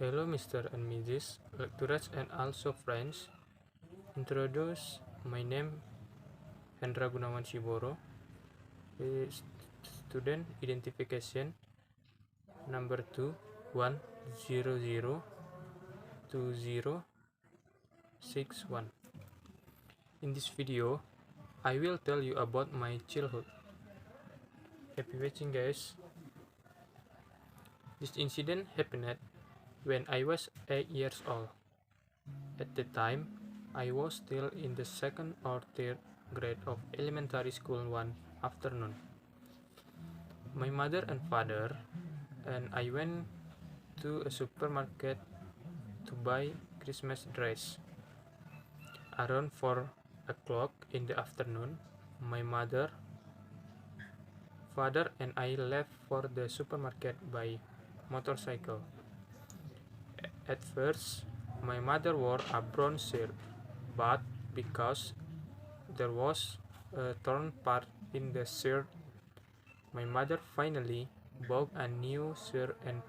Hello, Mr. and Mrs. lecturers and also friends. Introduce my name Hendra Gunawan Siboro. Student identification number 210020661. In this video, I will tell you about my childhood. Happy watching, guys. This incident happened when I was 8 years old. At the time, I was still in the second or third grade of elementary school one afternoon. My mother and father and I went to a supermarket to buy Christmas dress. Around 4 o'clock in the afternoon, my mother, father and I left for the supermarket by motorcycle. At first, my mother wore a brown shirt, but because there was a torn part in the shirt, my mother finally bought a new shirt and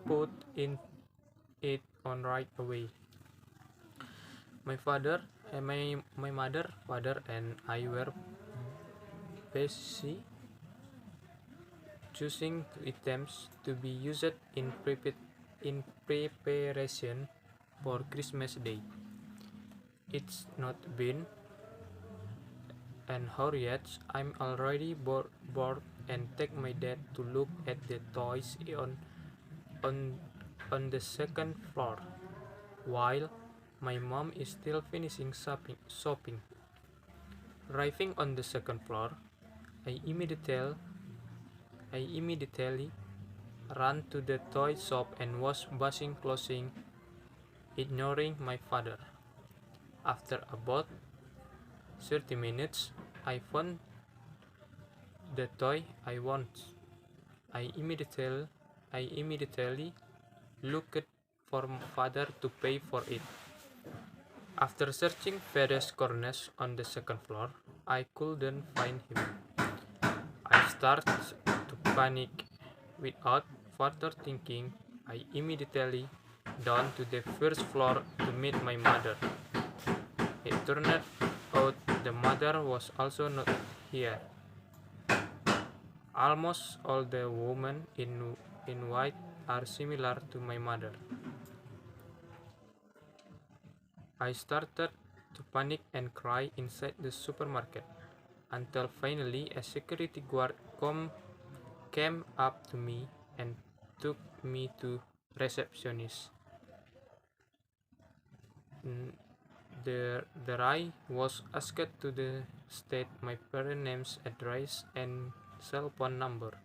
put it on right away. My mother, father, and I were busy choosing items to be used in preparation for Christmas Day. It's not been an hour yet. I'm already bored and take my dad to look at the toys on the second floor, while my mom is still finishing shopping. Arriving on the second floor, I immediately ran to the toy shop and was buzzing closing, ignoring my father. After about 30 minutes, I found the toy I want. I immediately looked for my father to pay for it. After searching various corners on the second floor, I couldn't find him. I started to panic. Without further thinking, I immediately down to the first floor to meet my mother. It turned out the mother was also not here. Almost all the women in white are similar to my mother. I started to panic and cry inside the supermarket until finally a security guard came up to me and took me to receptionist. There I was asked to state my parents' names, address, and cell phone number.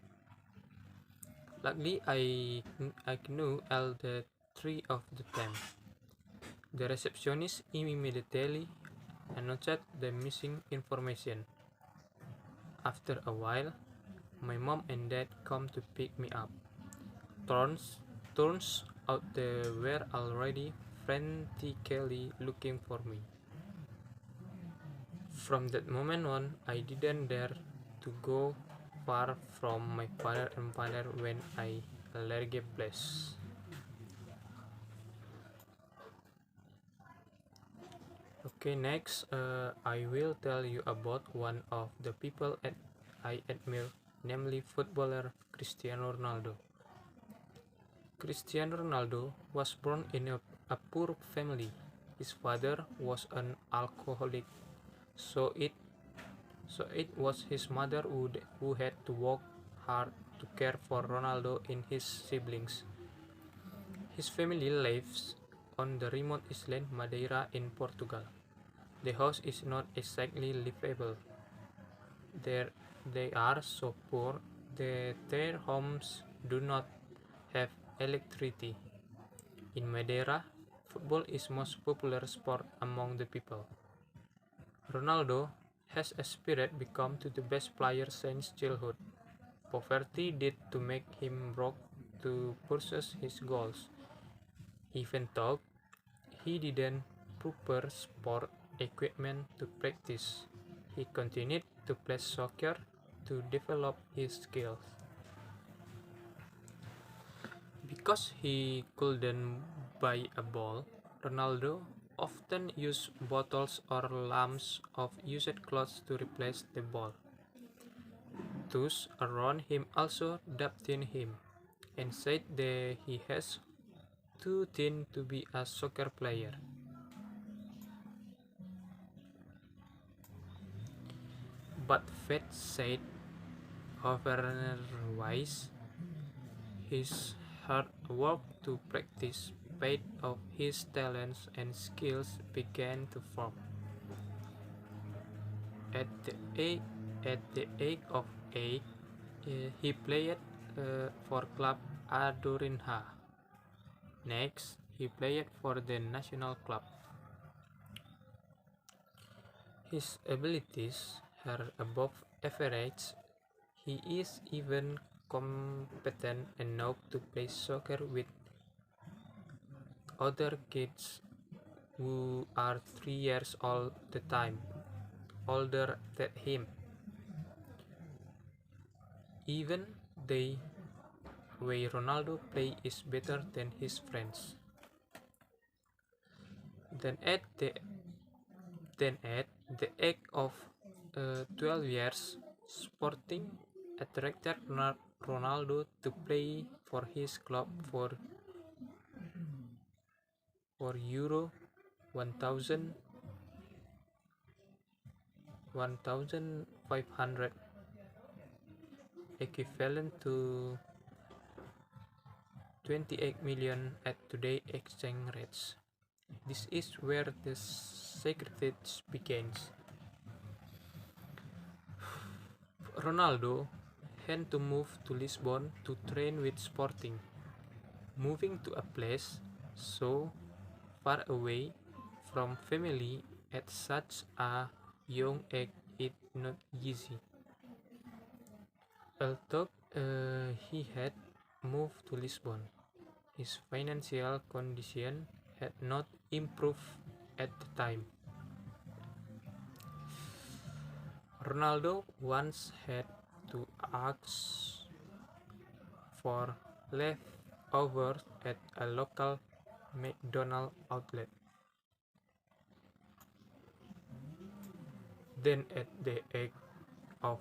Luckily, I knew all the three of them. The receptionist immediately announced the missing information. After a while, my mom and dad come to pick me up. Turns out they were already frantically looking for me. From that moment on, I didn't dare to go far from my father and mother when I left a place. Okay, next, I will tell you about one of the people I admire, namely footballer Cristiano Ronaldo. Cristiano Ronaldo was born in a poor family. His father was an alcoholic, so it was his mother who had to work hard to care for Ronaldo and his siblings. His family lives on the remote island Madeira in Portugal. The house is not exactly livable. They are so poor that their homes do not have electricity. In Madeira, football is most popular sport among the people. Ronaldo has aspired become to the best player since childhood. Poverty did to make him broke to pursue his goals. Even though he didn't proper sport equipment to practice, he continued to play soccer to develop his skills. Because he couldn't buy a ball, Ronaldo often used bottles or lumps of used clothes to replace the ball. Those around him also doubted him and said that he has too thin to be a soccer player. But fate said otherwise. His hard work to practice paid off. His talents and skills began to form. At the age of 8, he played for club Adorinha. Next, he played for the national club. His abilities are above average. He is even competent enough to play soccer with other kids who are 3 years old the time older than him. Even the way Ronaldo play is better than his friends. Then at the age of 12 years, Sporting attracted Ronaldo to play for his club for Euro 1,000 1,500, equivalent to 28 million at today's exchange rates. This is where the secret begins. Ronaldo had to move to Lisbon to train with Sporting. Moving to a place so far away from family at such a young age is not easy. Although he had moved to Lisbon, his financial condition had not improved at the time. Ronaldo once had to ask for leftovers at a local McDonald's outlet. Then at the age of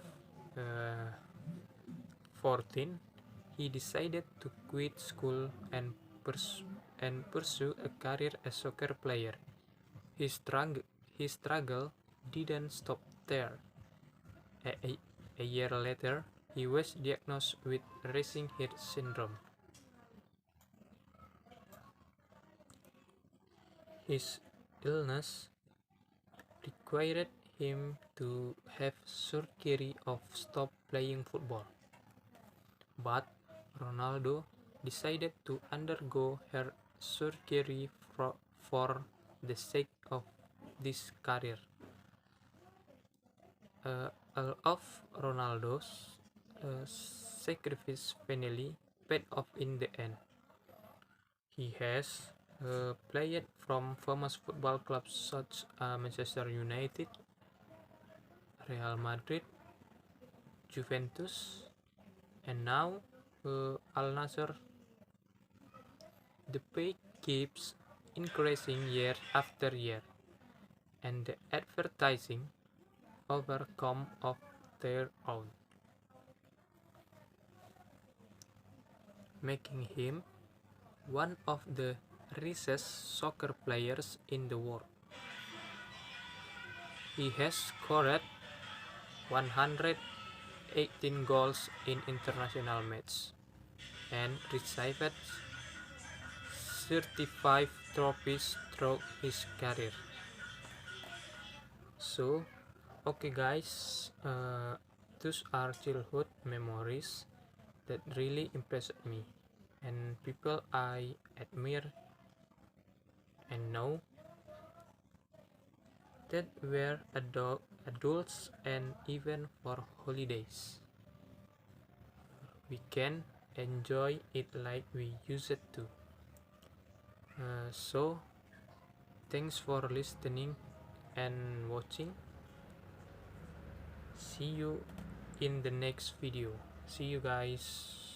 14, he decided to quit school and pursue a career as a soccer player. His struggle didn't stop there. A year later, he was diagnosed with racing heart syndrome. His illness required him to have surgery of stop playing football. But Ronaldo decided to undergo her surgery for the sake of this career. All of Ronaldo's sacrifice finally paid off in the end. He has played from famous football clubs such as Manchester United, Real Madrid, Juventus, and now Al Nassr. The pay keeps increasing year after year, and the advertising overcome of their own, making him one of the richest soccer players in the world. He has scored 118 goals in international matches and received 35 trophies throughout his career. So, okay guys, those are childhood memories that really impressed me and people I admire and know that were adults, and even for holidays we can enjoy it like we used to. So thanks for listening and watching. See you in the next video. See you guys.